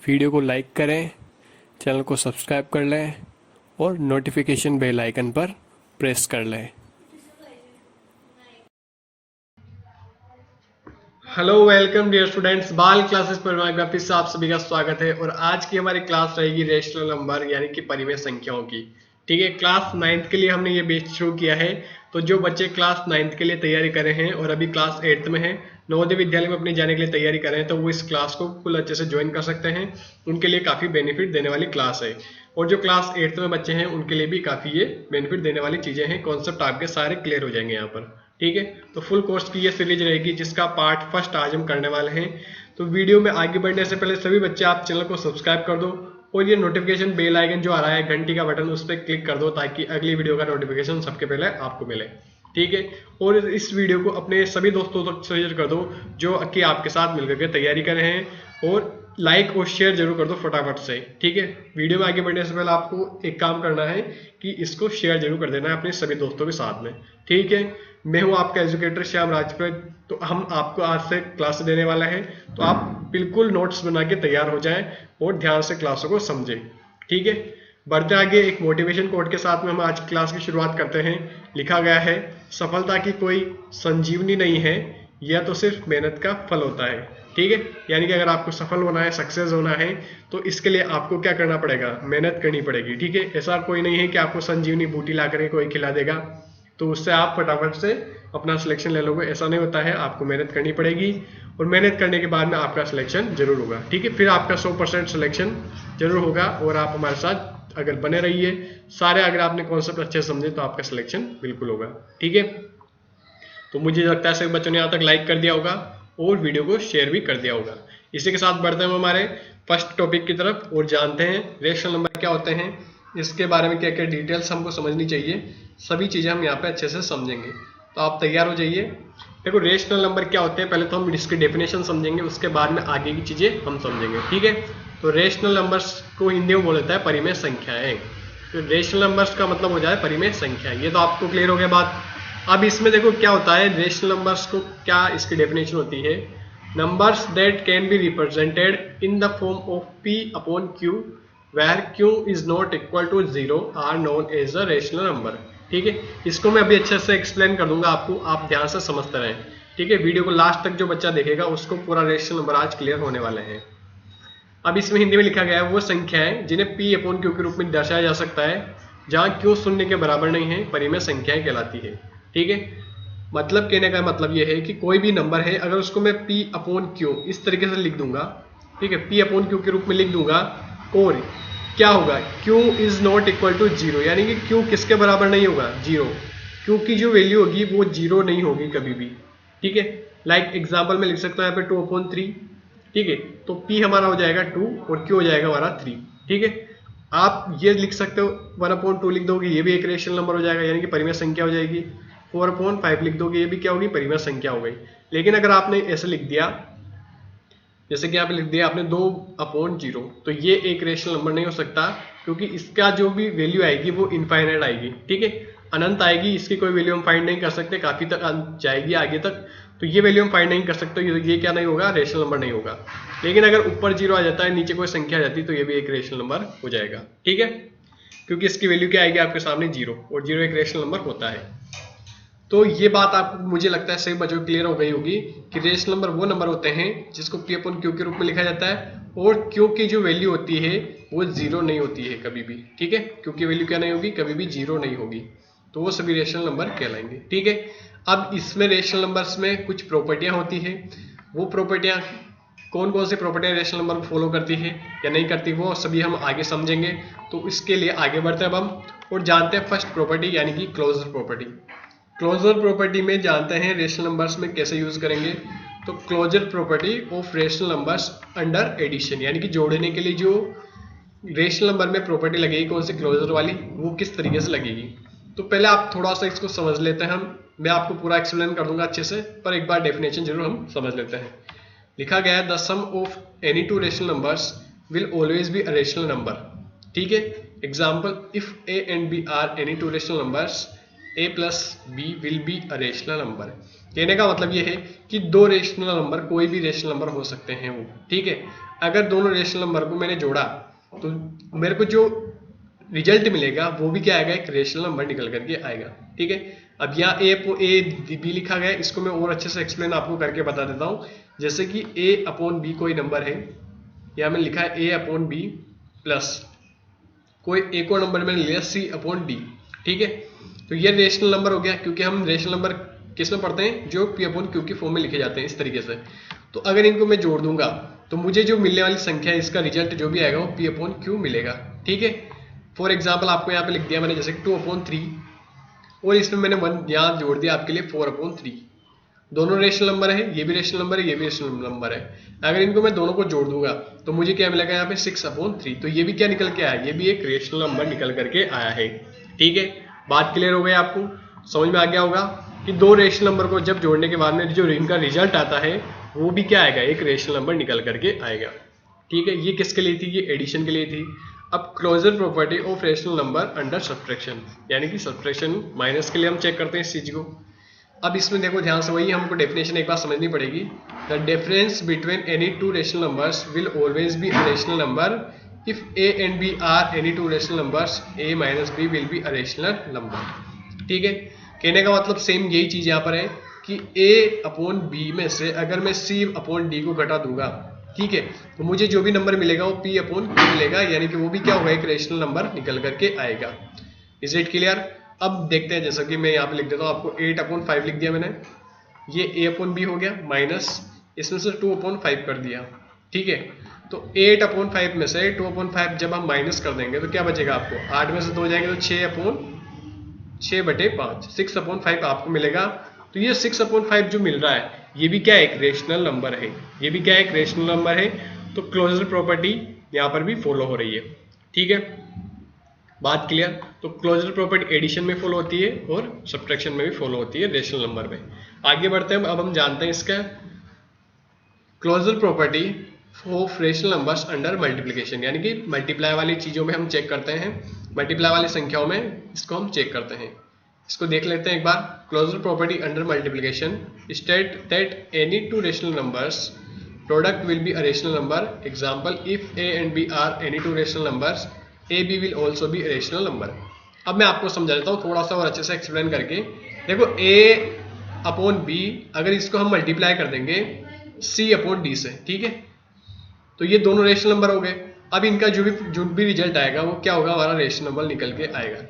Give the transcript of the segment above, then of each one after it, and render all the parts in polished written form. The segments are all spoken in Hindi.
वीडियो को लाइक करें, चैनल को सब्सक्राइब कर लें और नोटिफिकेशन बेल आइकन पर प्रेस कर लें। हेलो, वेलकम डियर स्टूडेंट्स, बाल क्लासेस पर फिर से आप सभी का स्वागत है। और आज की हमारी क्लास रहेगी रेशनल नंबर यानी कि परिमेय संख्याओं की। ठीक है, क्लास 9th के लिए हमने ये बेच शुरू किया है। तो जो बच्चे क्लास 9th के लिए तैयारी कर रहे हैं और अभी क्लास 8th में हैं, नवोदय विद्यालय में अपने जाने के लिए तैयारी कर रहे हैं, तो वो इस क्लास को फुल अच्छे से ज्वाइन कर सकते हैं। उनके लिए काफ़ी बेनिफिट देने वाली क्लास है। और जो क्लास 8th में बच्चे हैं उनके लिए भी काफ़ी ये बेनिफिट देने वाली चीज़ें हैं। कॉन्सेप्ट आपके सारे क्लियर हो जाएंगे यहाँ पर। ठीक है, तो फुल कोर्स की ये सीरीज रहेगी जिसका पार्ट फर्स्ट आज हम करने वाले हैं। तो वीडियो में आगे बढ़ने से पहले सभी बच्चे आप चैनल को सब्सक्राइब कर दो और ये नोटिफिकेशन बेल आइकन जो आ रहा है घंटी का बटन, उस पर क्लिक कर दो ताकि अगली वीडियो का नोटिफिकेशन सबके पहले आपको मिले। ठीक है, और इस वीडियो को अपने सभी दोस्तों तक शेयर कर दो जो कि आपके साथ मिलकर के तैयारी कर रहे हैं, और लाइक और शेयर जरूर कर दो फटाफट से। ठीक है, वीडियो में आगे बढ़ने से पहले आपको एक काम करना है कि इसको शेयर जरूर कर देना है अपने सभी दोस्तों के साथ में। ठीक है, मैं हूं आपका एजुकेटर श्याम राजपूत। तो हम आपको आज से क्लास देने वाला है, तो आप बिल्कुल नोट्स बना के तैयार हो जाएं और ध्यान से क्लासों को समझें। ठीक है, बढ़ते आगे एक मोटिवेशन कोट के साथ में हम आज क्लास की शुरुआत करते हैं। लिखा गया है, सफलता की कोई संजीवनी नहीं है, यह तो सिर्फ मेहनत का फल होता है। ठीक है, यानी कि अगर आपको सफल होना है, सक्सेस होना है, तो इसके लिए आपको क्या करना पड़ेगा, मेहनत करनी पड़ेगी। ठीक है, ऐसा कोई नहीं है कि आपको संजीवनी बूटी ला करके कोई खिला देगा तो उससे आप फटाफट से अपना सिलेक्शन ले लोगे, ऐसा नहीं होता है। आपको मेहनत करनी पड़ेगी और मेहनत करने के बाद में आपका सिलेक्शन जरूर होगा। ठीक है, फिर आपका 100% सिलेक्शन जरूर होगा। और आप हमारे साथ अगर बने रहिए, सारे अगर आपने कॉन्सेप्ट अच्छे से समझे तो आपका सिलेक्शन बिल्कुल होगा। ठीक है, तो मुझे लगता है सभी बच्चों ने यहाँ तक लाइक कर दिया होगा और वीडियो को शेयर भी कर दिया होगा। इसी के साथ बढ़ते हैं हम हमारे फर्स्ट टॉपिक की तरफ और जानते हैं रेशनल नंबर क्या होते हैं, इसके बारे में क्या क्या डिटेल्स हमको समझनी चाहिए, सभी चीज़ें हम यहाँ पे अच्छे से समझेंगे। तो आप तैयार हो जाइए। देखो, रेशनल नंबर क्या होते हैं, पहले तो हम इसकी डेफिनेशन समझेंगे, उसके बाद में आगे की चीज़ें हम समझेंगे। ठीक है, तो रेशनल नंबर्स को हिंदी में बोला जाता है परिमेय संख्याएं। तो रेशनल नंबर्स का मतलब हो जाए परिमेय संख्याएं। ये तो आपको क्लियर हो गया बात। अब इसमें देखो क्या होता है, रेशनल नंबर्स को क्या इसकी डेफिनेशन होती है। Numbers that can be represented in the form of p upon q where q is not equal to 0 are known as a rational number। ठीक है, इसको मैं अभी अच्छे से एक्सप्लेन कर दूंगा आपको, आप ध्यान से समझते रहें। ठीक है, वीडियो को लास्ट तक जो बच्चा देखेगा उसको पूरा रेशनल नंबर आज क्लियर होने वाले हैं। अब इसमें हिंदी में लिखा गया है वो संख्याएं जिन्हें p अपॉन q के रूप में दर्शाया जा सकता है जहां q शून्य के बराबर नहीं है, परिमेय संख्याएं कहलाती है। ठीक है, मतलब कहने का मतलब यह है कि कोई भी नंबर है, अगर उसको मैं p अपॉन q इस तरीके से लिख दूंगा, ठीक है, p अपॉन q के रूप में लिख दूंगा, और क्या होगा, q is not equal to 0, यानी कि q किसके बराबर नहीं होगा, 0। q की जो वैल्यू होगी वो 0 नहीं होगी कभी भी। ठीक है, लाइक एग्जांपल में लिख सकता हूँ यहाँ पे 2 अपॉन 3। ठीक है, तो p हमारा हो जाएगा 2 और q हो जाएगा हमारा 3। ठीक है, आप ये लिख सकते हो 1 अपॉन 2 लिख दोगे, ये भी एक रेशनल नंबर हो जाएगा, यानी कि परिमेय संख्या हो जाएगी। 4 अपॉन 5 लिख दोगे, ये भी क्या होगी, परिमेय संख्या हो गई। लेकिन अगर आपने ऐसे लिख दिया, जैसे कि आप लिख दिया आपने 2 अपॉन 0, तो ये एक रेशनल नंबर नहीं हो सकता, क्योंकि इसका जो भी वैल्यू आएगी वो इनफाइनाइट आएगी। ठीक है, अनंत आएगी, इसकी कोई वैल्यू हम फाइंड नहीं कर सकते, काफी तक जाएगी आगे तक, तो ये वैल्यू हम फाइंड नहीं कर सकते, ये क्या नहीं होगा, रेशनल नंबर नहीं होगा। लेकिन अगर ऊपर 0 आ जाता है, नीचे कोई संख्या आ जाती है, तो ये भी एक रेशनल नंबर हो जाएगा। ठीक है, क्योंकि इसकी वैल्यू क्या आएगी आपके सामने, 0, और 0 एक रेशनल नंबर होता है। तो ये बात आपको मुझे लगता है सभी बच्चों को क्लियर हो गई होगी कि रेशनल नंबर वो नंबर होते हैं जिसको p अपॉन q के रूप में लिखा जाता है, और q की जो वैल्यू होती है वो 0 नहीं होती है कभी भी। ठीक है, q की वैल्यू क्या नहीं होगी, कभी भी 0 नहीं होगी, तो वो सभी रेशनल नंबर कहलाएंगे। ठीक है, अब इसमें रेशनल नंबर्स में कुछ प्रॉपर्टियां होती है, वो प्रॉपर्टियां कौन कौन सी प्रॉपर्टियां रेशनल नंबर को फॉलो करती है या नहीं करती, वो सभी हम आगे समझेंगे। तो इसके लिए आगे बढ़ते हैं अब हम और जानते हैं फर्स्ट प्रॉपर्टी यानी कि क्लोजर प्रॉपर्टी। क्लोजर प्रॉपर्टी में जानते हैं रेशनल नंबर्स में कैसे यूज करेंगे। तो closure property of rational numbers under addition, यानी कि जोड़ने के लिए जो रेशनल नंबर में प्रॉपर्टी लगेगी कौन सी, क्लोजर वाली, वो किस तरीके से लगेगी। तो पहले आप थोड़ा सा इसको समझ लेते हैं, मैं आपको पूरा एक्सप्लेन कर दूंगा अच्छे से, पर एक बार डेफिनेशन जरूर हम समझ लेते हैं। लिखा गया है, the sum of any two rational numbers will always be a rational number. ठीक है, example, if a and b are any two rational numbers a plus b will be a rational number। कहने का मतलब ये है कि दो रेशनल नंबर, कोई भी रेशनल नंबर हो सकते हैं वो, ठीक है। अगर दोनों रेशनल नंबर को मैंने जोड़ा तो मेरे को जो रिजल्ट मिलेगा वो भी क्या आएगा, एक रेशनल नंबर निकल करके आएगा, ठीक है। अब यहाँ ए बी लिखा गया है, इसको मैं और अच्छे से एक्सप्लेन आपको करके बता देता हूँ। जैसे कि ए अपॉन बी कोई नंबर है, यहाँ मैंने लिखा है ए अपॉन बी प्लस कोई एक और नंबर मैंने लिया सी अपॉन डी, ठीक है। तो ये रेशनल नंबर हो गया, क्योंकि हम रेशनल नंबर किस में पढ़ते हैं, जो पी अपॉन क्यू की फॉर्म में लिखे जाते हैं इस तरीके से। तो अगर इनको मैं जोड़ दूंगा तो मुझे जो मिलने वाली संख्या है, इसका रिजल्ट जो भी आएगा वो पी अपॉन क्यू मिलेगा, ठीक है। फॉर एग्जाम्पल आपको यहाँ पे लिख दिया मैंने जैसे 2/3 और इसमें मैंने 1 यहाँ जोड़ दिया आपके लिए 4/3। दोनों रेशनल नंबर है, ये भी रेशनल नंबर है, ये भी रेशनल नंबर है। अगर इनको मैं दोनों को जोड़ दूंगा तो मुझे क्या मिलेगा यहाँ पे 6/3। तो ये भी क्या निकल के आया, ये भी एक रेशनल नंबर निकल करके आया है, ठीक है। बात क्लियर हो गई, आपको समझ में आ गया होगा कि दो रेशनल नंबर को जब जोड़ने के बाद में जो इनका रिजल्ट आता है वो भी क्या आएगा, एक रेशनल नंबर निकल करके आएगा, ठीक है। ये किसके लिए थी, ये एडिशन के लिए थी। अब closure property of rational number under subtraction, यानी कि सब्ट्रैक्शन माइनस के लिए हम चेक करते हैं इस चीज को। अब इसमें देखो ध्यान से, वही हमको डेफिनेशन एक बार समझनी पड़ेगी। The difference between any two rational numbers will always be a rational number if A and B are any two rational numbers, A minus B will be a rational number, ठीक है। कहने का मतलब सेम यही चीज यहाँ पर है कि ए अपॉन बी में से अगर मैं सी अपॉन डी को घटा दूंगा, ठीक है, तो मुझे जो भी नंबर मिलेगा वो पी अपॉन क्यू मिलेगा, यानी कि वो भी क्या होगा, एक रेशनल नंबर निकल करके आएगा। Is it clear? अब देखते हैं, जैसा कि मैं यहाँ पे लिख देता हूँ आपको 8/5 लिख दिया मैंने, ये ए अपॉन बी हो गया, माइनस इसमें से 2/5 कर दिया, ठीक है। तो 8/5 में से 2/5 जब हम माइनस कर देंगे तो क्या बचेगा आपको, 8 में से 2 जाएंगे तो 6/5 6/5 आपको मिलेगा। तो ये 6/5 जो मिल रहा है ये भी क्या है, एक रेशनल नंबर है, ये भी क्या है, एक रेशनल नंबर है। तो क्लोजर प्रॉपर्टी यहाँ पर भी फॉलो हो रही है, ठीक है। बात क्लियर? तो क्लोजर प्रॉपर्टी एडिशन में फॉलो होती है और सब्ट्रैक्शन में भी फॉलो होती है रेशनल नंबर में। आगे बढ़ते हैं, अब हम जानते हैं इसका closure property of rational numbers under multiplication, यानी कि मल्टीप्लाई वाली चीजों में हम चेक करते हैं, मल्टीप्लाई वाली संख्याओं में इसको हम चेक करते हैं। इसको देख लेते हैं एक बार। Closure property under multiplication state that any two rational numbers product will be a rational number. Example, if A and B are any two rational numbers, a b will also be rational number. अब मैं आपको समझा देता हूँ थोड़ा सा और अच्छे से एक्सप्लेन करके। देखो ए अपॉन बी, अगर इसको हम मल्टीप्लाई कर देंगे सी अपॉन डी से, ठीक है, तो ये दोनों रेशनल नंबर हो गए। अब इनका जो भी रिजल्ट आएगा वो क्या होगा, हमारा रेशनल नंबर निकल के आएगा,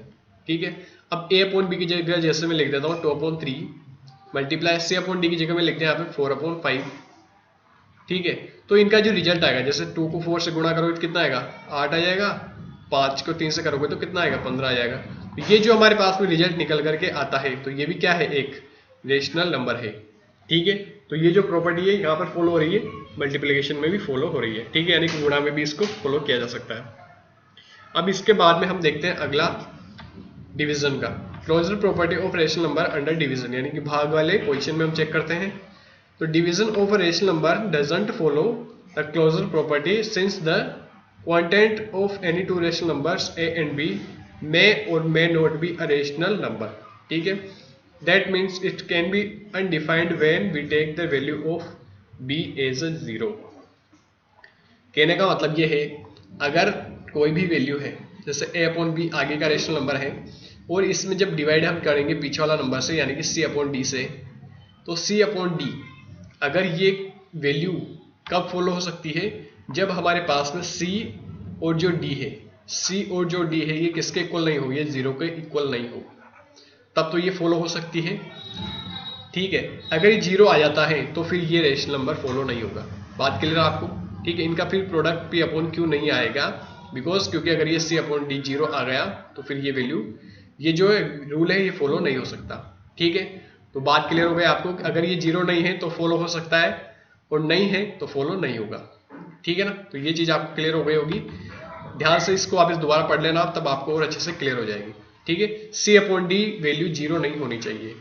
ठीक है। अब ए अपॉन बी की जगह जैसे मैं लिख देता हूँ 2/3 मल्टीप्लाई सी अपॉन डी की जगह में लिखते हैं यहाँ पे 4/5, ठीक है। तो इनका जो रिजल्ट आएगा, जैसे 2 को 4 से गुणा करोगे तो कितना आएगा, 8 आ जाएगा, 5 को 3 से करोगे तो कितना आएगा, 15 आ जाएगा। तो ये जो हमारे पास में रिजल्ट निकल करके आता है तो ये भी क्या है, एक रेशनल नंबर है, ठीक है। तो ये जो प्रॉपर्टी है यहाँ पर फॉलो हो रही है, मल्टीप्लिकेशन में भी फॉलो हो रही है, ठीक है, यानी कि गुणा में भी इसको फॉलो किया जा सकता है। अब इसके बाद में हम देखते हैं अगला डिवीजन का, closure property of rational number under division, यानी कि भाग वाले पोजीशन में हम चेक करते हैं। तो division of a rational number doesn't follow the closure property since the quotient of any two rational numbers a and b may or may not be a rational number, ठीक है। That means it can be undefined when we take the value of b as a 0। कहने का मतलब ये है, अगर कोई भी वैल्यू है, जैसे ए अपॉन बी आगे का रेशनल नंबर है, और इसमें जब डिवाइड हम करेंगे पीछे वाला नंबर से, यानी कि सी अपॉन डी से, तो सी अपॉन डी अगर ये वैल्यू कब फॉलो हो सकती है, जब हमारे पास में सी और जो डी है, सी और जो डी है ये किसके इक्वल नहीं हो, ये 0 के इक्वल नहीं हो, तब तो ये फॉलो हो सकती है, ठीक है। अगर ये 0 आ जाता है तो फिर ये रेशनल नंबर फॉलो नहीं होगा। बात क्लियर आपको, ठीक है। इनका फिर प्रोडक्ट पी अपॉन क्यू नहीं आएगा, बिकॉज क्योंकि अगर ये सी अपॉन डी 0 आ गया तो फिर ये वैल्यू, ये जो रूल है ये फॉलो नहीं हो सकता, ठीक है। तो बात क्लियर हो गई आपको, अगर ये 0 नहीं है तो फॉलो हो सकता है और नहीं है तो फॉलो नहीं होगा, ठीक है ना। तो ये चीज आपको क्लियर हो गई होगी, ध्यान से इसको आप दोबारा पढ़ लेना, तब आपको और अच्छे से क्लियर हो जाएगी, ठीक है। सी अपॉन डी वैल्यू 0 नहीं होनी चाहिए,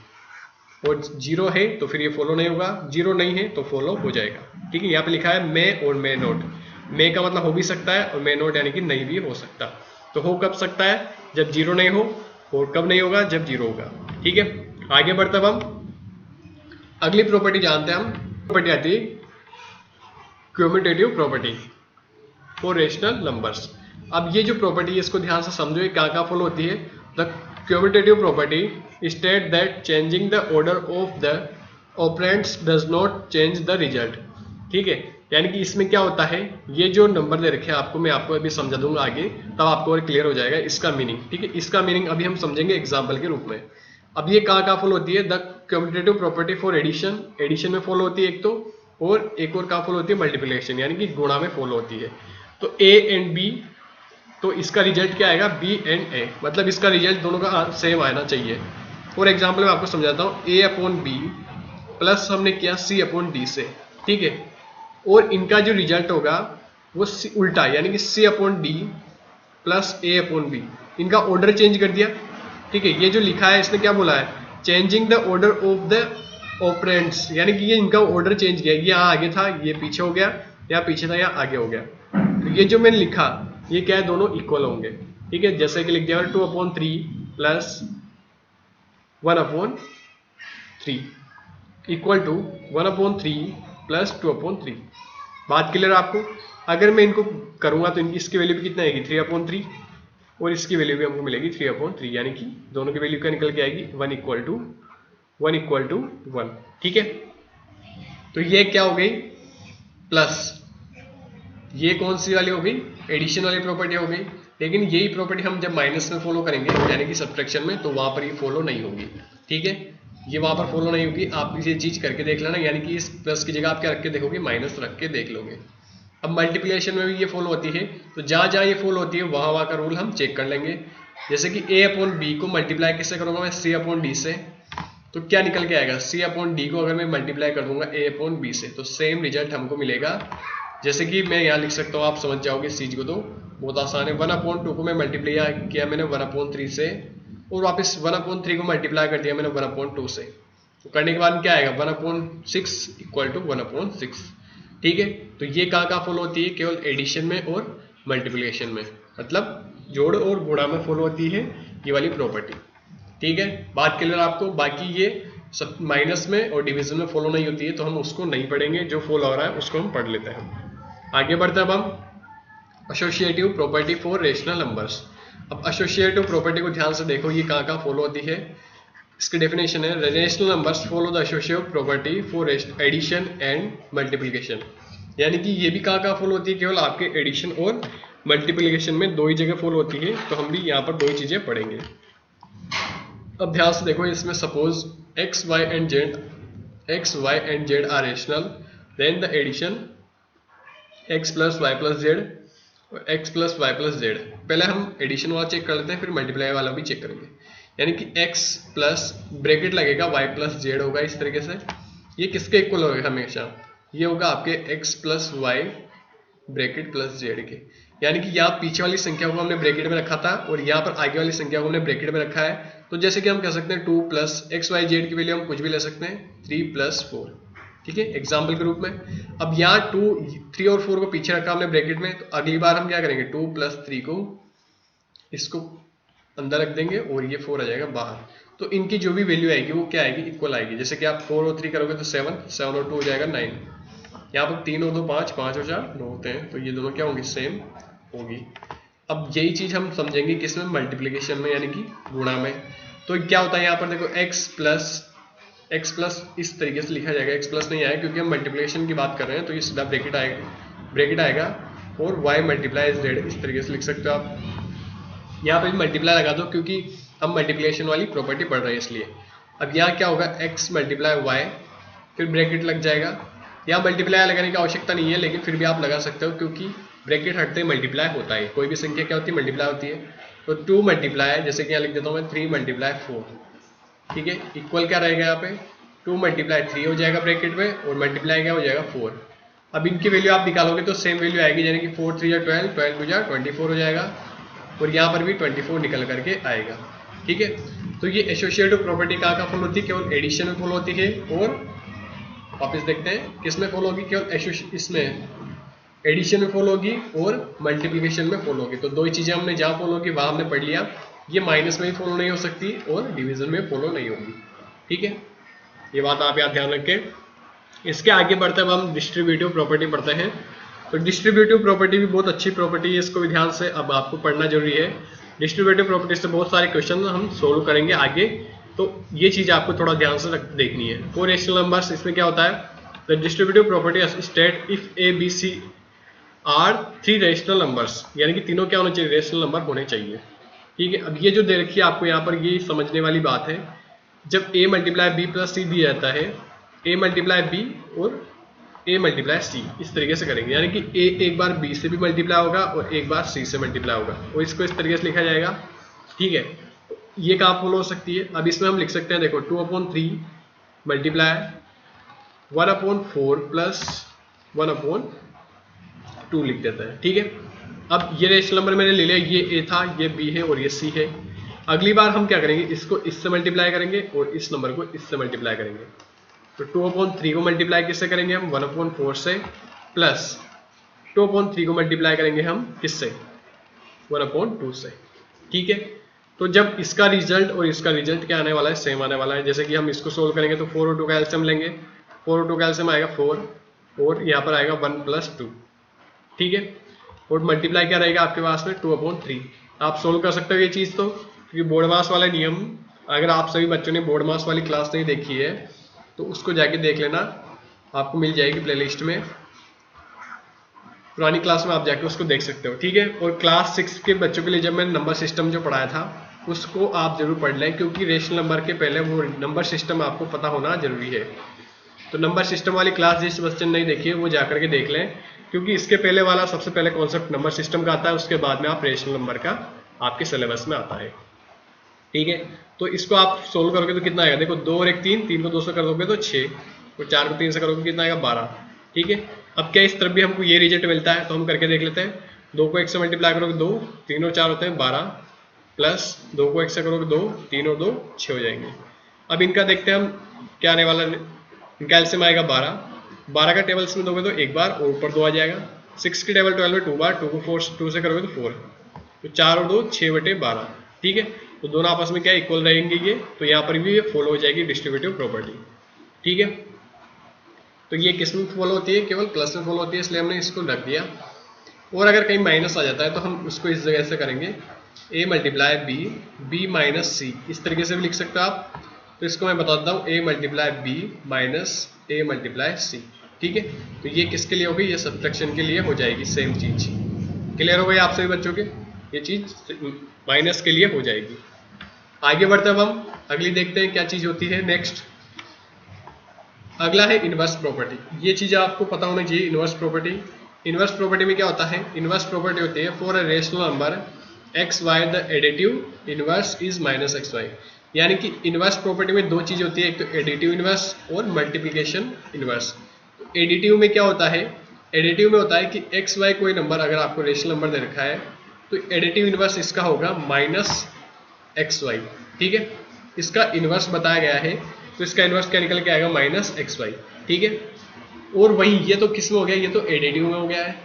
और 0 है तो फिर ये फॉलो नहीं होगा, 0 नहीं है तो फॉलो हो जाएगा, ठीक है। यहाँ पे लिखा है मे और मे नोट, मे का मतलब हो भी सकता है और मे नोट यानी कि नहीं भी हो सकता। तो हो कब सकता है, जब 0 नहीं हो, और कब नहीं होगा, जब 0 होगा, ठीक है। आगे बढ़ते हम अगली प्रॉपर्टी जानते हैं हम, प्रॉपर्टी आती है commutative property for rational numbers. अब ये जो प्रॉपर्टी है इसको ध्यान से समझो, ये क्या क्या फॉलो होती है। The commutative property state that changing the order of the operands does not change the result. ठीक है, यानी कि इसमें क्या होता है, ये जो नंबर दे रखे हैं आपको, मैं आपको अभी समझा दूंगा आगे, तब आपको और क्लियर हो जाएगा इसका मीनिंग। ठीक है, इसका मीनिंग अभी हम समझेंगे एग्जाम्पल के रूप में। अब ये कहाँ फॉलो होती है, the commutative property for addition, addition में फॉलो होती है एक तो, और एक और कहाँ फॉलो होती है, मल्टीप्लिकेशन यानी कि गुणा में फॉलो होती है। तो ए एंड बी, तो इसका रिजल्ट क्या आएगा, बी एंड ए, मतलब इसका रिजल्ट दोनों का सेम आना चाहिए। फॉर एग्जाम्पल मैं आपको समझाता हूँ, ए अपॉन बी प्लस हमने किया सी अपॉन डी से। ठीक है, और इनका जो रिजल्ट होगा वो उल्टा, यानी कि सी अपॉन डी प्लस ए अपॉन बी, इनका ऑर्डर चेंज कर दिया। ठीक है, ये जो लिखा है इसने क्या बोला है, changing the order of the operands, यानी कि ये इनका ऑर्डर चेंज किया, ये यहाँ आगे था ये पीछे हो गया, या पीछे था यहाँ आगे हो गया। तो ये जो मैंने लिखा ये क्या है, दोनों इक्वल होंगे। ठीक है, जैसे कि लिख दिया 2/3 प्लस 1/3 इक्वल टू 1/3 प्लस 2/3। बात क्लियर आपको। अगर मैं इनको करूंगा तो इनकी इसकी वैल्यू भी कितना आएगी, 3/3, और इसकी वैल्यू भी हमको मिलेगी 3/3, यानी कि दोनों की वैल्यू क्या निकल के आएगी, 1 इक्वल टू 1। ठीक है, तो ये क्या हो गई, प्लस ये कौन सी वाली हो गई, एडिशन वाली प्रॉपर्टी हो गई। लेकिन यही प्रॉपर्टी हम जब माइनस में फॉलो करेंगे, यानी कि सब्ट्रैक्शन में, तो वहां पर ये फॉलो नहीं होगी। ठीक है, ये वहां पर फॉलो नहीं होगी। आप ये चीज करके देख लेना, यानी कि इस प्लस की जगह आप क्या रख के देखोगे, माइनस रख के देख लोगे। अब मल्टीप्लिकेशन में भी ये फॉलो होती है, तो जहां जहां ये फॉलो होती है वहां वहां का रूल हम चेक कर लेंगे। जैसे कि ए अपॉन बी को मल्टीप्लाई किससे करूंगा मैं, सी अपॉन डी से, तो क्या निकल के आएगा, सी अपॉन डी को अगर मैं मल्टीप्लाई कर दूंगा ए अपॉन बी से, तो सेम रिजल्ट हमको मिलेगा। जैसे कि मैं यहाँ लिख सकता हूँ, आप समझ जाओगे इस चीज को, तो बहुत आसान है। 1/2 को मैं मल्टीप्लाई किया मैंने 1/3 से, और वापस 1/3 को मल्टीप्लाई कर दिया मैंने 1/2 से, तो करने के बाद क्या आएगा, 1/6 इक्वल टू 1/6। ठीक है, तो ये कहाँ फॉलो होती है, केवल एडिशन में और मल्टीप्लिकेशन में, मतलब जोड़ और गुणा में फॉलो होती है ये वाली प्रॉपर्टी। ठीक है, बात क्लियर आपको। बाकी ये सब माइनस में और डिवीजन में फॉलो नहीं होती है, तो हम उसको नहीं पढ़ेंगे, जो फॉलो हो रहा है उसको हम पढ़ लेते हैं। आगे बढ़ते हैं अब हम associative property for rational numbers. अब एसोसिएटिव प्रॉपर्टी को ध्यान से देखो, ये कहाँ फॉलो होती है। इसकी डेफिनेशन है, rational numbers follow the associative property for addition and multiplication, यानी कि ये भी कहाँ फॉलो होती है, केवल आपके एडिशन और मल्टीप्लिकेशन में दो ही जगह फॉलो होती है। तो हम भी यहाँ पर दो ही चीजें पढ़ेंगे। अब ध्यान से देखो, इसमें suppose x, y and z are rational, then the addition x plus Y plus Z और x plus Y plus Z. पहले हम एडिशन वाला चेक कर लेते हैं, फिर मल्टीप्लाई वाला भी चेक करेंगे। यानी कि x प्लस ब्रैकेट लगेगा y प्लस जेड होगा, इस तरीके से। ये किसके इक्वल होगा हमेशा, ये होगा आपके x plus Y bracket plus Z के। यानी कि यहाँ पीछे वाली संख्या को हमने ब्रैकेट में रखा था, और यहाँ पर आगे वाली संख्या को हमने ब्रैकेट में रखा है। तो जैसे कि हम कह सकते हैं 2 प्लस एक्स वाई जेड की वैल्यू हम कुछ भी ले सकते हैं, 3 प्लस 4। ठीक है, एग्जाम्पल के रूप में। अब यहाँ 2, 3 और 4 को पीछे रखा हमने ब्रैकेट में, तो अगली बार हम क्या करेंगे, 2 प्लस 3 को इसको अंदर रख देंगे, और ये 4 आ जाएगा बाहर। तो इनकी जो भी वैल्यू आएगी वो क्या आएगी, इक्वल आएगी। जैसे कि आप 4 और 3 करोगे तो 7, 7 और 2 हो जाएगा 9। यहाँ पर 3 और 2 5, 5 और 4 9 होते हैं, तो ये दोनों क्या होंगी, सेम होगी। अब यही चीज हम समझेंगे किसमें, मल्टीप्लिकेशन में, यानी कि गुणा में। तो क्या होता है यहाँ पर देखो, x प्लस इस तरीके से लिखा जाएगा, x प्लस नहीं आएगा क्योंकि हम मल्टीप्लिकेशन की बात कर रहे हैं, तो ये सीधा ब्रैकेट आएगा, और y मल्टीप्लाई z इस तरीके से लिख सकते हो आप। यहाँ पर मल्टीप्लाई लगा दो क्योंकि हम मल्टीप्लिकेशन वाली प्रॉपर्टी पढ़ रहे हैं इसलिए। अब यहाँ क्या होगा, x मल्टीप्लाई y, फिर ब्रैकेट लग जाएगा। यहाँ मल्टीप्लाई लगाने की आवश्यकता नहीं है, लेकिन फिर भी आप लगा सकते हो क्योंकि ब्रैकेट हटते ही मल्टीप्लाई होता है। कोई भी संख्या क्या होती है, मल्टीप्लाई होती है। तो 2 मल्टीप्लाई, जैसे कि यहाँ लिख देता हूँ मैं 3 मल्टीप्लाई 4। ठीक है, इक्वल क्या रहेगा यहाँ पे, 2 मल्टीप्लाई 3 हो जाएगा ब्रैकेट में, और मल्टीप्लाई क्या हो जाएगा 4। अब इनकी वैल्यू आप निकालोगे तो सेम वैल्यू आएगी, यानी कि 4 3 12, 12 2 24 हो जाएगा, और यहाँ पर भी 24 निकल करके आएगा। ठीक है, तो ये एसोसिएटिव प्रॉपर्टी कहाँ फॉलो होती है, केवल एडिशन में फॉलो होती है। और वापस देखते हैं किसमें फॉलो होगी, केवल इसमें एडिशन में फॉलो होगी और मल्टीप्लिकेशन में फॉलो होगी। तो दो ही चीजें हमने जहां फॉलो होगी वहां हमने पढ़ लिया। ये माइनस में भी फॉलो नहीं हो सकती और डिवीजन में फॉलो नहीं होगी। ठीक है, ये बात आप याद ध्यान रखें। इसके आगे बढ़ते अब हम डिस्ट्रीब्यूटिव प्रॉपर्टी पढ़ते हैं। तो डिस्ट्रीब्यूटिव प्रॉपर्टी भी बहुत अच्छी प्रॉपर्टी है, इसको भी ध्यान से अब आपको पढ़ना जरूरी है। डिस्ट्रीब्यूटिव प्रॉपर्टी से बहुत सारे क्वेश्चन हम सोल्व करेंगे आगे, तो ये चीज़ आपको थोड़ा ध्यान से देखनी है। फोर रेशनल नंबर्स, इसमें क्या होता है, the distributive property state if A B C are three rational numbers, यानी कि तीनों क्या होने चाहिए, रेशनल नंबर होने चाहिए। ठीक है, अब ये जो दे रखी है आपको यहाँ पर, ये समझने वाली बात है। जब a मल्टीप्लाई बी प्लस सी दिया जाता है, a मल्टीप्लाई बी और a मल्टीप्लाई सी, इस तरीके से करेंगे, यानी कि a एक बार b से भी मल्टीप्लाई होगा और एक बार c से मल्टीप्लाई होगा, और इसको इस तरीके से लिखा जाएगा। ठीक है, ये कहाँ फॉलो हो सकती है, अब इसमें हम लिख सकते हैं, देखो 2/3 मल्टीप्लाई 1/4 प्लस 1/2 लिख देता है। ठीक है, अब ये रेशनल नंबर मैंने ले लिया, ये a था, ये b है और ये c है। अगली बार हम क्या करेंगे, इसको इससे मल्टीप्लाई करेंगे और इस नंबर को इससे मल्टीप्लाई करेंगे। तो 2/3 को मल्टीप्लाई किससे करेंगे हम, 1/4 से, प्लस 2/3 को मल्टीप्लाई करेंगे हम किससे, 1/2 से। ठीक है, तो जब इसका रिजल्ट और इसका रिजल्ट क्या आने वाला है, सेम आने वाला है। जैसे कि हम इसको सोल्व करेंगे तो 4 और 2 का एलसीएम लेंगे, 4 और 2 का एलसीएम आएगा 4 और यहाँ पर आएगा 1 + 2। ठीक है, और मल्टीप्लाई क्या रहेगा आपके पास में, 2/3। आप सोल्व कर सकते हो ये चीज़, तो क्योंकि बोर्ड मास वाला नियम, अगर आप सभी बच्चों ने बोर्ड मास वाली क्लास नहीं देखी है तो उसको जाके देख लेना, आपको मिल जाएगी प्लेलिस्ट में, पुरानी क्लास में आप जाके उसको देख सकते हो। ठीक है, और क्लास 6 के बच्चों के लिए जब मैंने नंबर सिस्टम जो पढ़ाया था उसको आप जरूर पढ़ लें, क्योंकि रेशनल नंबर के पहले वो नंबर सिस्टम आपको पता होना जरूरी है। तो नंबर सिस्टम वाली क्लास जिस बच्चे ने नहीं देखी है वो जाकर के देख लें, क्योंकि इसके पहले वाला सबसे पहले कॉन्सेप्ट नंबर सिस्टम का आता है, उसके बाद में आप रेशनल नंबर का आपके सिलेबस में आता है। ठीक है, तो इसको आप सोल्व करोगे तो कितना आएगा, देखो 2 और 1 3, 3 को 2 से कर दोगे तो 6, और 4 को 3 से करोगे कितना आएगा, 12। ठीक है, अब क्या इस तरफ भी हमको ये रिजल्ट मिलता है, तो हम करके देख लेते हैं। 2 को 1 से मल्टीप्लाई करोगे 2, 3 और 4 होते हैं 12, प्लस 2 को 1 से करोगे 2, 3 और 2 6 हो जाएंगे। अब इनका देखते हैं हम क्या आने वाला, इनका एलसीएम आएगा 12, 12 का टेबल में दोगे तो एक बार और ऊपर 2 आ जाएगा, 6 की टेबल 12 में 2 बार, 2 को 2 से करोगे तो 4, तो 4 और 2 6/12। ठीक है, तो दोनों आपस में क्या इक्वल रहेंगे ये, तो यहाँ पर भी ये फॉलो हो जाएगी डिस्ट्रीब्यूटिव प्रॉपर्टी। ठीक है, तो ये किस में फॉलो होती है, केवल प्लस में फॉलो होती है, इसलिए हमने इसको रख दिया। और अगर कहीं माइनस आ जाता है तो हम उसको इस जगह से करेंगे, a multiply b, b minus c, इस तरीके से भी लिख सकते हो आप। तो इसको मैं बता देता हूँ, a multiply b minus a multiply c. ठीक है, तो ये किसके लिए होगी, ये सब्ट्रैक्शन के लिए हो जाएगी, सेम चीज। क्लियर हो गई आप सभी बच्चों के, ये चीज माइनस के लिए हो जाएगी। आगे बढ़ते अब हम अगली देखते हैं क्या चीज होती है नेक्स्ट। अगला है इनवर्स प्रॉपर्टी। ये चीज आपको पता होना चाहिए, इनवर्स प्रॉपर्टी। इनवर्स प्रॉपर्टी में क्या होता है, इनवर्स प्रॉपर्टी होती है for a rational number X Y the additive inverse is minus X Y. यानी कि इनवर्स प्रॉपर्टी में दो चीज होती है, एक तो एडिटिव इनवर्स और मल्टीप्लिकेशन इनवर्स। एडिटिव में क्या होता है, एडिटिव में होता है कि एक्स वाई कोई नंबर अगर आपको रेशनल नंबर दे रखा है तो एडिटिव इनवर्स इसका होगा माइनस एक्स वाई। ठीक है, इसका इनवर्स बताया गया है, तो इसका इनवर्स क्या निकल के आएगा, माइनस एक्स वाई। ठीक है, और वही ये तो किस में हो गया, ये तो एडिटिव में हो गया है।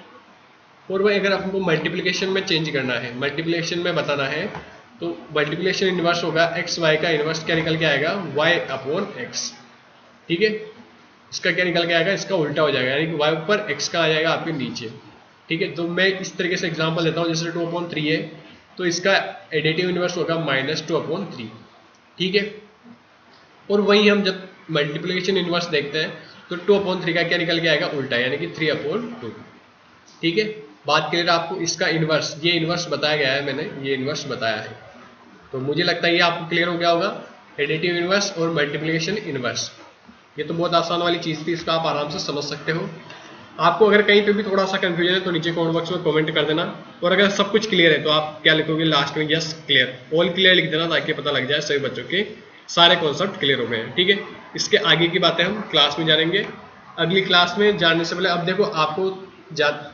और वही अगर आपको मल्टीप्लिकेशन में चेंज करना है, मल्टीप्लिकेशन में बताना है, तो मल्टीप्लिकेशन इनवर्स होगा एक्स वाई का इनवर्स क्या निकल के आएगा, y/x। ठीक है, इसका क्या निकल के आएगा, इसका उल्टा हो जाएगा, यानी कि y ऊपर x का आ जाएगा आपके नीचे। ठीक है, तो मैं इस तरीके से एग्जांपल देता हूँ, जैसे 2/3 है तो इसका एडिटिव इनवर्स होगा -2/3। ठीक है, और वही हम जब मल्टीप्लिकेशन इनवर्स देखते हैं तो 2/3 का क्या निकल के आएगा, उल्टा, यानी कि 3/2। ठीक है, बात क्लियर आपको। इसका इनवर्स, ये इनवर्स बताया गया है, मैंने ये इनवर्स बताया है, तो मुझे लगता है ये आपको क्लियर हो गया होगा, एडिटिव इनवर्स और मल्टीप्लिकेशन इनवर्स। ये तो बहुत आसान वाली चीज़ थी, इसका आप आराम से समझ सकते हो। आपको अगर कहीं पे भी थोड़ा सा कंफ्यूजन है तो नीचे कमेंट बॉक्स में कमेंट कर देना, और अगर सब कुछ क्लियर है तो आप क्या लिखोगे लास्ट में, यस क्लियर, ऑल क्लियर लिख देना, ताकि पता लग जाए सभी बच्चों के सारे कॉन्सेप्ट क्लियर हो गए हैं। ठीक है, इसके आगे की बातें हम क्लास में जानेंगे। अगली क्लास में जानने से पहले अब देखो, आपको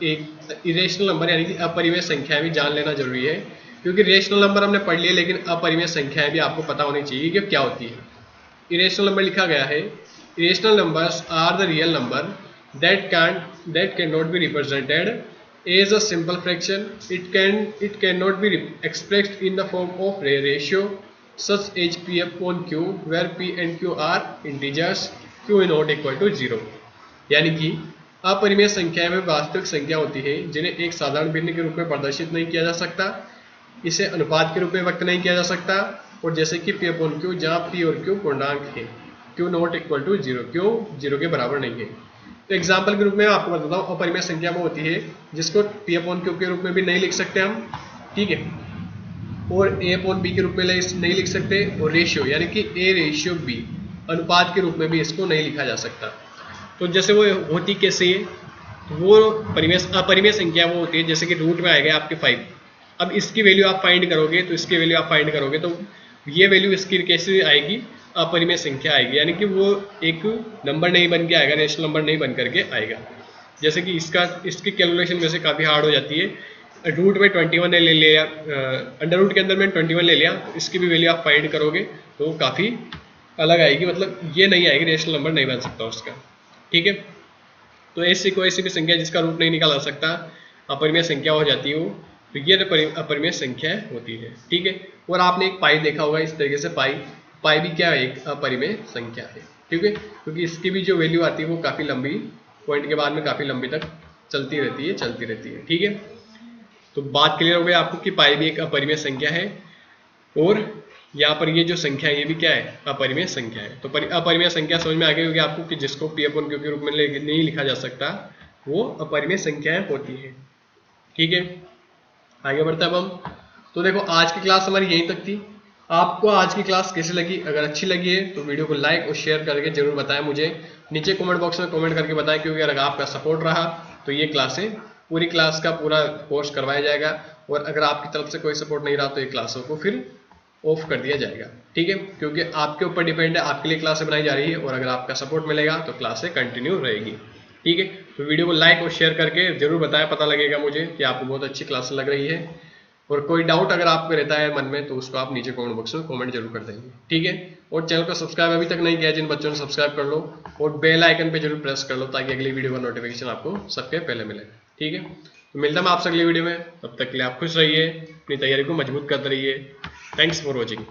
एक इरेशनल नंबर यानी कि अपरिमेय संख्याएं भी जान लेना जरूरी है, क्योंकि रेशनल नंबर हमने पढ़ लिए, लेकिन अपरिमेय संख्याएं भी आपको पता होनी चाहिए कि क्या होती है। इरेशनल नंबर लिखा गया है, irrational numbers are the real number that cannot be represented as a simple fraction. It cannot be expressed in the form of ratio such as P upon Q where P and Q are integers, Q is not equal to 0। यानी कि अपरिमेय संख्या में वास्तविक संख्या होती है जिन्हें एक साधारण भिन्न के रूप में प्रदर्शित नहीं किया जा सकता, इसे अनुपात के रूप में व्यक्त नहीं किया जा सकता, और जैसे कि P upon Q जहाँ P और Q पूर्णांक है, Q not equal to 0, Q 0 के बराबर नहीं है। तो एग्जाम्पल के रूप में आपको बताता हूँ, अपरिमेय संख्या वो होती है जिसको P upon Q के रूप में भी नहीं लिख सकते हम, ठीक है, और A upon B के रूप में नहीं लिख सकते, और रेशियो यानी कि A रेशियो B अनुपात के रूप में भी इसको नहीं लिखा जा सकता। तो जैसे वो होती कैसे है, वो अपरिमेय संख्या वो होती है जैसे कि रूट में आएगा आपके 5। अब इसकी वैल्यू आप फाइंड करोगे तो इसकी वैल्यू आप फाइंड करोगे तो ये वैल्यू इसकी कैसे आएगी, अपरिमेय संख्या आएगी, यानी कि वो एक नंबर नहीं बन के आएगा, रेशनल नंबर नहीं बन करके आएगा। जैसे कि इसकी कैलकुलेशन वैसे काफ़ी हार्ड हो जाती है। रूट में 21 ले लिया, अंडर रूट के अंदर में 21 ले लिया, तो इसकी भी वैल्यू आप फाइंड करोगे तो काफ़ी अलग आएगी, मतलब ये नहीं आएगी, रेशनल नंबर नहीं बन सकता उसका, ठीक है। तो ऐसी कोई ऐसी भी संख्या जिसका रूट नहीं निकाला जा सकता, अपरिमेय संख्या हो जाती है वो, तो ये अपरिमेय संख्या होती है, ठीक है। और आपने एक पाई देखा होगा इस तरीके से, पाई भी क्या है, एक अपरिमेय संख्या है, ठीक है, क्योंकि इसकी भी जो वैल्यू आती है वो काफ़ी लंबी, पॉइंट के बाद में काफ़ी लंबी तक चलती रहती है, ठीक है। तो बात क्लियर हो गई आपको कि पाई भी एक अपरिमेय संख्या है, और यहाँ पर ये जो संख्या है ये भी क्या है, अपरिमेय संख्या है। तो अपरिमेय संख्या समझ में आ गई होगी आपको कि जिसको P upon Q के रूप में नहीं लिखा जा सकता, वो अपरिमेय संख्याएं होती है, ठीक है। आगे बढ़ते हैं अब हम। तो देखो आज की क्लास हमारी यहीं तक थी। आपको आज की क्लास कैसी लगी? अगर अच्छी लगी है तो वीडियो को लाइक और शेयर करके जरूर बताएं मुझे, नीचे कमेंट बॉक्स में कमेंट करके बताएं, क्योंकि अगर आपका सपोर्ट रहा तो ये क्लासें पूरी क्लास का पूरा कोर्स करवाया जाएगा, और अगर आपकी तरफ से कोई सपोर्ट नहीं रहा तो ये क्लासों को फिर ऑफ कर दिया जाएगा, ठीक है, क्योंकि आपके ऊपर डिपेंड है, आपके लिए क्लासें बनाई जा रही है, और अगर आपका सपोर्ट मिलेगा तो क्लासें कंटिन्यू रहेगी, ठीक है। तो वीडियो को लाइक और शेयर करके जरूर बताएं, पता लगेगा मुझे कि आपको बहुत अच्छी क्लास लग रही है। और कोई डाउट अगर आपको रहता है मन में तो उसको आप नीचे कमेंट बॉक्स में कमेंट जरूर कर देंगे, ठीक है। और चैनल को सब्सक्राइब अभी तक नहीं किया जिन बच्चों ने सब्सक्राइब कर लो, और बेल आइकन पे जरूर प्रेस कर लो ताकि अगली वीडियो का नोटिफिकेशन आपको सबके पहले मिले, ठीक है। तो मिलता मैं आपसे अगली वीडियो में, तब तक के लिए आप खुश रहिए, अपनी तैयारी को मजबूत करते रहिए। Thanks for watching.